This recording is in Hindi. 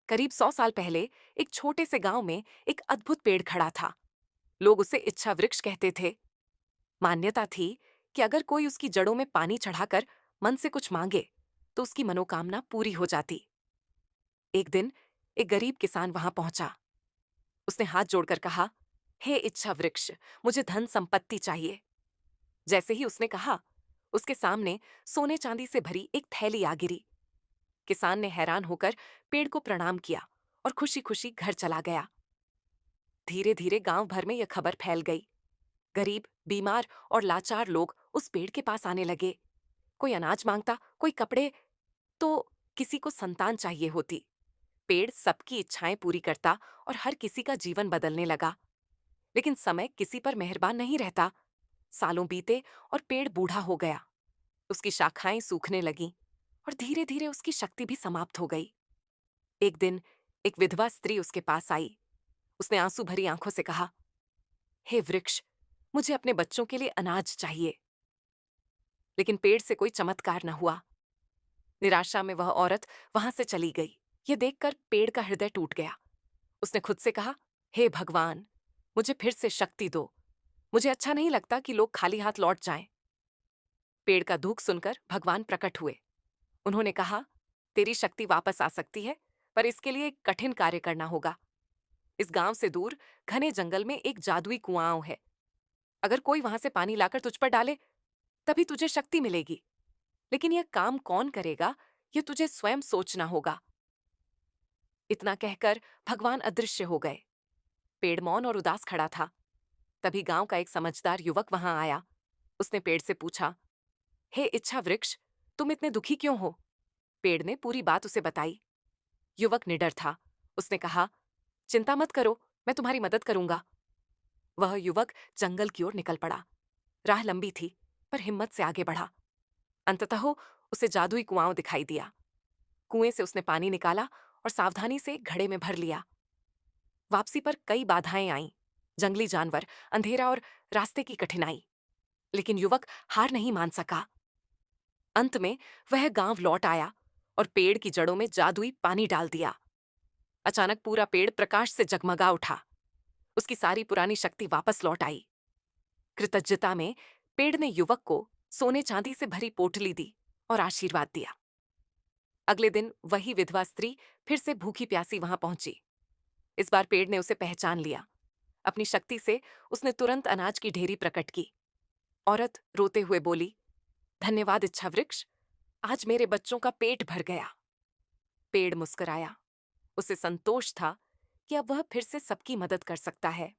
करीब 100 साल पहले एक छोटे से गांव में एक अद्भुत पेड़ खड़ा था। लोग उसे इच्छा वृक्ष कहते थे। मान्यता थी कि अगर कोई उसकी जड़ों में पानी चढ़ाकर मन से कुछ मांगे तो उसकी मनोकामना पूरी हो जाती। एक दिन एक गरीब किसान वहां पहुंचा। उसने हाथ जोड़कर कहा, हे इच्छा वृक्ष, मुझे धन संपत्ति चाहिए। जैसे ही उसने कहा, उसके सामने सोने चांदी से भरी एक थैली आ गिरी। किसान ने हैरान होकर पेड़ को प्रणाम किया और खुशी खुशी घर चला गया। धीरे धीरे गांव भर में यह खबर फैल गई। गरीब, बीमार और लाचार लोग उस पेड़ के पास आने लगे। कोई अनाज मांगता, कोई कपड़े, तो किसी को संतान चाहिए होती। पेड़ सबकी इच्छाएं पूरी करता और हर किसी का जीवन बदलने लगा। लेकिन समय किसी पर मेहरबान नहीं रहता। सालों बीते और पेड़ बूढ़ा हो गया। उसकी शाखाएं सूखने लगीं और धीरे धीरे उसकी शक्ति भी समाप्त हो गई। एक दिन एक विधवा स्त्री उसके पास आई। उसने आंसू भरी आंखों से कहा, हे वृक्ष, मुझे अपने बच्चों के लिए अनाज चाहिए। लेकिन पेड़ से कोई चमत्कार न हुआ। निराशा में वह औरत वहां से चली गई। यह देखकर पेड़ का हृदय टूट गया। उसने खुद से कहा, हे भगवान, मुझे फिर से शक्ति दो। मुझे अच्छा नहीं लगता कि लोग खाली हाथ लौट जाएं। पेड़ का दुख सुनकर भगवान प्रकट हुए। उन्होंने कहा, तेरी शक्ति वापस आ सकती है, पर इसके लिए एक कठिन कार्य करना होगा। इस गांव से दूर घने जंगल में एक जादुई कुआं है। अगर कोई वहां से पानी लाकर तुझ पर डाले तभी तुझे शक्ति मिलेगी। लेकिन यह काम कौन करेगा, यह तुझे स्वयं सोचना होगा। इतना कहकर भगवान अदृश्य हो गए। पेड़ मौन और उदास खड़ा था। तभी गांव का एक समझदार युवक वहां आया। उसने पेड़ से पूछा, हे इच्छा वृक्ष, तुम इतने दुखी क्यों हो? पेड़ ने पूरी बात उसे बताई। युवक निडर था। उसने कहा, चिंता मत करो, मैं तुम्हारी मदद करूंगा। वह युवक जंगल की ओर निकल पड़ा। राह लंबी थी, पर हिम्मत से आगे बढ़ा। अंततः उसे जादुई कुआं दिखाई दिया। कुएं से उसने पानी निकाला और सावधानी से एक घड़े में भर लिया। वापसी पर कई बाधाएं आईं, जंगली जानवर, अंधेरा और रास्ते की कठिनाई। लेकिन युवक हार नहीं मान सका। अंत में वह गांव लौट आया और पेड़ की जड़ों में जादुई पानी डाल दिया। अचानक पूरा पेड़ प्रकाश से जगमगा उठा। उसकी सारी पुरानी शक्ति वापस लौट आई। कृतज्ञता में पेड़ ने युवक को सोने चांदी से भरी पोटली दी और आशीर्वाद दिया। अगले दिन वही विधवा स्त्री फिर से भूखी प्यासी वहां पहुंची। इस बार पेड़ ने उसे पहचान लिया। अपनी शक्ति से उसने तुरंत अनाज की ढेरी प्रकट की। औरत रोते हुए बोली, धन्यवाद इच्छा वृक्ष, आज मेरे बच्चों का पेट भर गया। पेड़ मुस्कुराया। उसे संतोष था कि अब वह फिर से सबकी मदद कर सकता है।